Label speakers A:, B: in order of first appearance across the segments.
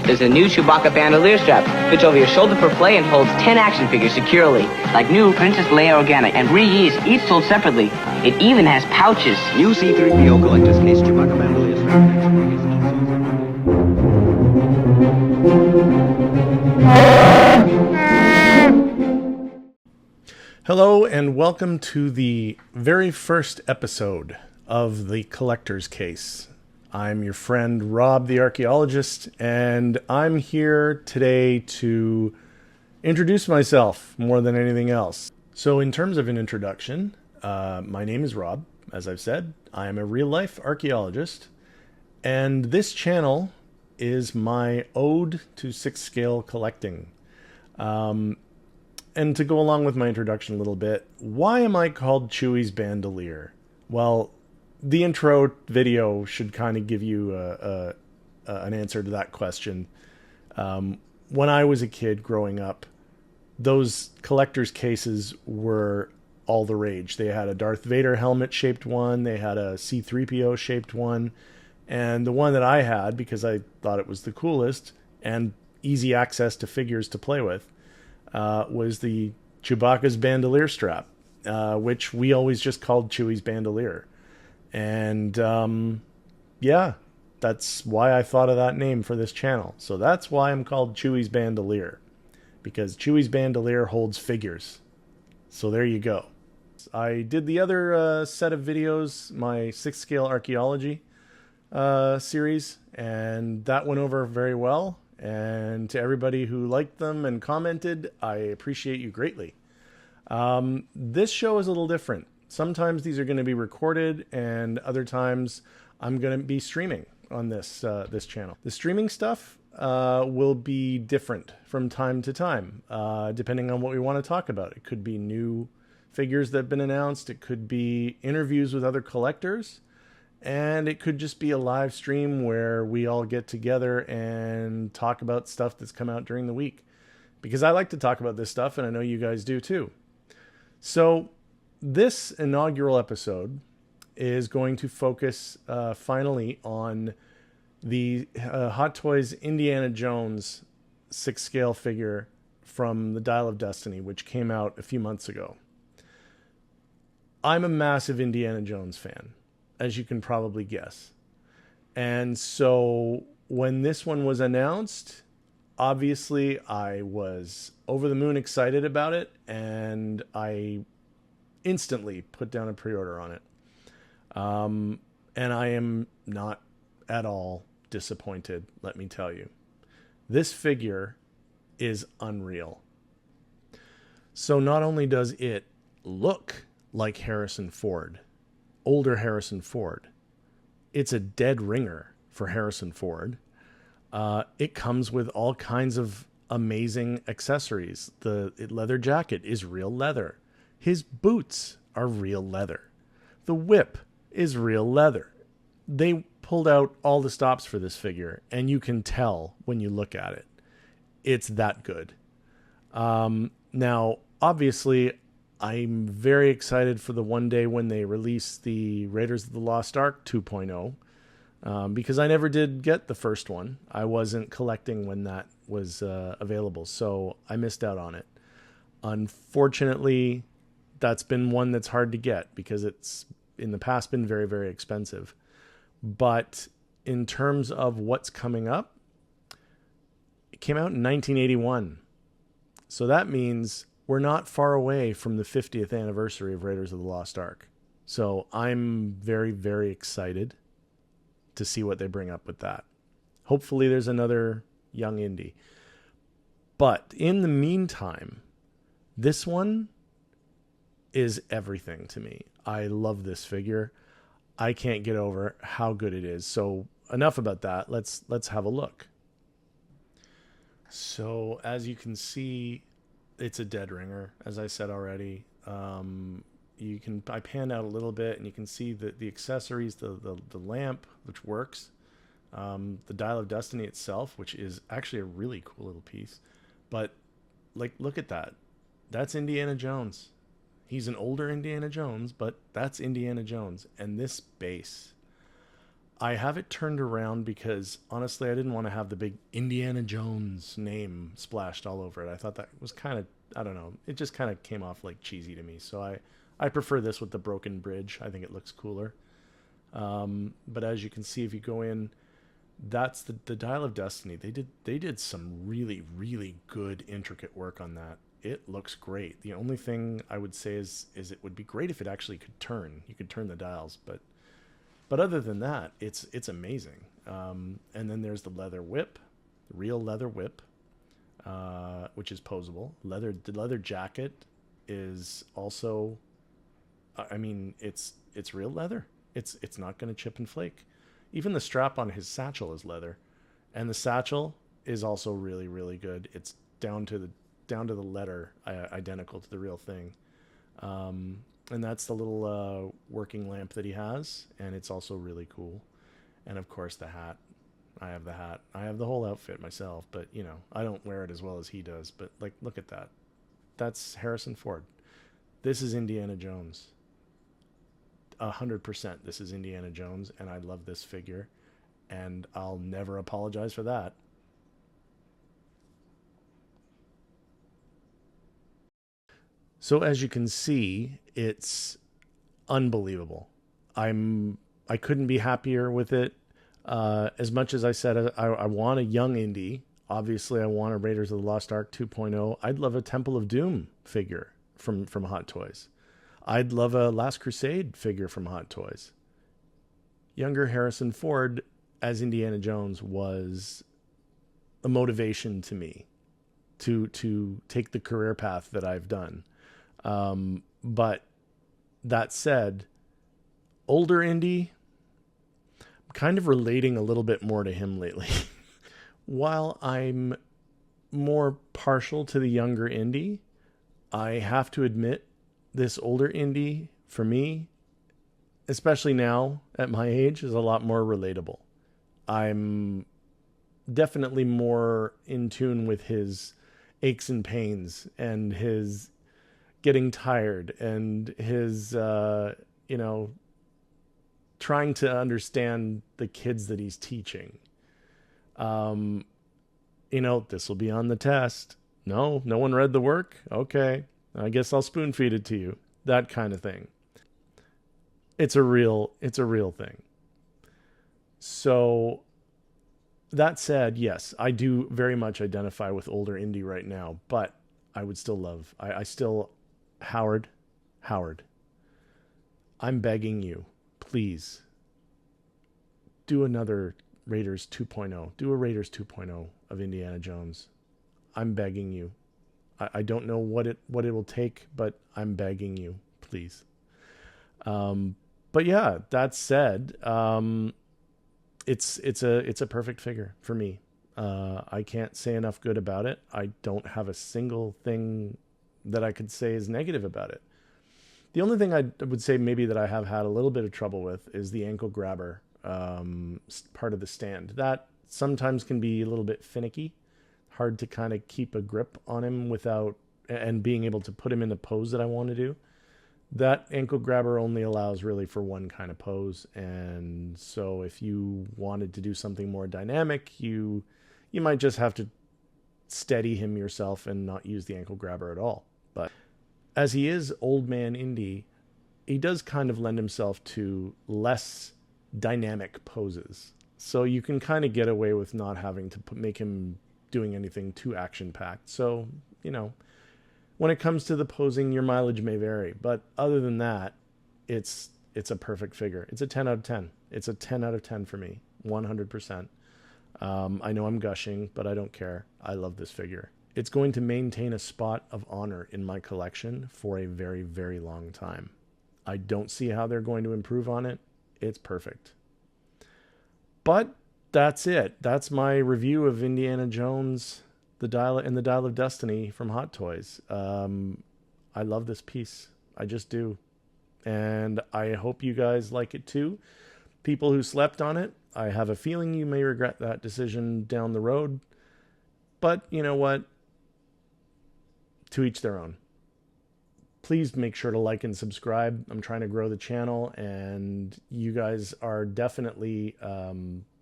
A: There's a new Chewbacca Bandolier strap. Fits over your shoulder for play and holds 10 action figures securely. Like new Princess Leia Organic and Re-Ease, each sold separately. It even has pouches.
B: New C-3PO collector's case Chewbacca Bandolier strap.
C: Hello and welcome to the very first episode of the Collector's Case. I'm your friend Rob the Archaeologist, and I'm here today to introduce myself more than anything else. So in terms of an introduction, my name is Rob, as I've said. I am a real-life archaeologist, and this channel is my ode to six-scale collecting. And to go along with my introduction a little bit, why am I called Chewie's Bandolier? Well, the intro video should kind of give you an answer to that question. When I was a kid growing up, those collector's cases were all the rage. They had a Darth Vader helmet shaped one, they had a C-3PO shaped one, and the one that I had, because I thought it was the coolest and easy access to figures to play with, was the Chewbacca's Bandolier strap, which we always just called Chewie's Bandolier. And yeah, that's why I thought of that name for this channel. So that's why I'm called Chewie's Bandolier, because Chewie's Bandolier holds figures. So there you go. I did the other set of videos, my 6-scale archaeology series, and that went over very well. And to everybody who liked them and commented, I appreciate you greatly. This show is a little different. Sometimes these are going to be recorded, and other times I'm going to be streaming on this channel. The streaming stuff will be different from time to time, depending on what we want to talk about. It could be new figures that have been announced. It could be interviews with other collectors. And it could just be a live stream where we all get together and talk about stuff that's come out during the week. Because I like to talk about this stuff, and I know you guys do too. So this inaugural episode is going to focus finally on the Hot Toys Indiana Jones 6-scale figure from the Dial of Destiny, which came out a few months ago. I'm a massive Indiana Jones fan, as you can probably guess. And so when this one was announced, obviously I was over the moon excited about it, and I instantly put down a pre-order on it. And I am not at all disappointed, let me tell you. This figure is unreal. So not only does it look like Harrison Ford, older Harrison Ford, it's a dead ringer for Harrison Ford. It comes with all kinds of amazing accessories. The leather jacket is real leather. His boots are real leather. The whip is real leather. They pulled out all the stops for this figure, and you can tell when you look at it. It's that good. Now, obviously, I'm very excited for the one day when they release the Raiders of the Lost Ark 2.0, because I never did get the first one. I wasn't collecting when that was available, so I missed out on it. Unfortunately, that's been one that's hard to get because it's in the past been very, very expensive. But in terms of what's coming up, it came out in 1981. So that means we're not far away from the 50th anniversary of Raiders of the Lost Ark. So I'm very, very excited to see what they bring up with that. Hopefully there's another young indie. But in the meantime, this one is everything to me. I love this figure. I can't get over how good it is. So enough about that. Let's have a look. So as you can see, it's a dead ringer, as I said already. I panned out a little bit, and you can see the accessories, the lamp, which works, the Dial of Destiny itself, which is actually a really cool little piece. But like, look at that. That's Indiana Jones. He's an older Indiana Jones, but that's Indiana Jones. And this base, I have it turned around because honestly, I didn't want to have the big Indiana Jones name splashed all over it. I thought that was kind of, I don't know, it just kind of came off like cheesy to me. So I prefer this with the broken bridge. I think it looks cooler. But as you can see, if you go in, that's the Dial of Destiny. They did some really, really good intricate work on that. It looks great. The only thing I would say is it would be great if it actually could turn. You could turn the dials, but other than that, it's amazing. And then there's the leather whip, the real leather whip, which is posable. The leather jacket is also, I mean, it's real leather. It's not going to chip and flake. Even the strap on his satchel is leather, and the satchel is also really, really good. It's down to the letter, identical to the real thing. And that's the little working lamp that he has, and it's also really cool. And of course the hat. I have the hat. I have the whole outfit myself, but you know, I don't wear it as well as he does. But like, look at that. That's Harrison Ford. This is Indiana Jones. 100% this is Indiana Jones, and I love this figure, and I'll never apologize for that. So as you can see, it's unbelievable. I couldn't be happier with it. As much as I said I want a young Indy, obviously I want a Raiders of the Lost Ark 2.0. I'd love a Temple of Doom figure from Hot Toys. I'd love a Last Crusade figure from Hot Toys. Younger Harrison Ford as Indiana Jones was a motivation to me to take the career path that I've done. But that said, older Indy, I'm kind of relating a little bit more to him lately. While I'm more partial to the younger Indy, I have to admit this older Indy, for me, especially now at my age, is a lot more relatable. I'm definitely more in tune with his aches and pains and his getting tired and his, trying to understand the kids that he's teaching. This will be on the test. No one read the work. Okay. I guess I'll spoon feed it to you. That kind of thing. It's a real thing. So that said, yes, I do very much identify with older Indy right now, but I would still love, I still, Howard, I'm begging you, please do another Raiders 2.0. Do a Raiders 2.0 of Indiana Jones. I'm begging you. I don't know what it will take, but I'm begging you, please. But yeah, that said, it's a perfect figure for me. I can't say enough good about it. I don't have a single thing that I could say is negative about it. The only thing I would say maybe that I have had a little bit of trouble with is the ankle grabber part of the stand. That sometimes can be a little bit finicky. Hard to kind of keep a grip on him without and being able to put him in the pose that I want to do. That ankle grabber only allows really for one kind of pose, and so if you wanted to do something more dynamic, you might just have to steady him yourself and not use the ankle grabber at all. But as he is old man Indy, he does kind of lend himself to less dynamic poses, so you can kind of get away with not having to make him doing anything too action-packed. So, when it comes to the posing, your mileage may vary. But other than that, it's a perfect figure. It's a 10 out of 10. It's a 10 out of 10 for me, 100%. I know I'm gushing, but I don't care. I love this figure. It's going to maintain a spot of honor in my collection for a very, very long time. I don't see how they're going to improve on it. It's perfect. But that's it. That's my review of Indiana Jones, the Dial of Destiny from Hot Toys. I love this piece. I just do. And I hope you guys like it too. People who slept on it, I have a feeling you may regret that decision down the road. But you know what? To each their own. please make sure to like and subscribe. I'm trying to grow the channel, and you guys are definitely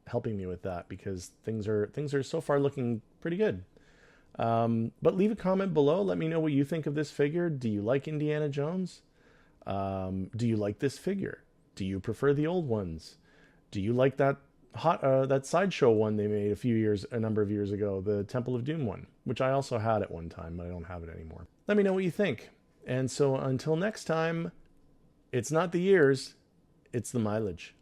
C: helping me with that, because things are so far looking pretty good. But leave a comment below. Let me know what you think of this figure. Do you like Indiana Jones? Do you like this figure? Do you prefer the old ones? Do you like that that sideshow one they made a number of years ago, the Temple of Doom one, which I also had at one time, but I don't have it anymore. Let me know what you think. And so until next time, it's not the years, it's the mileage.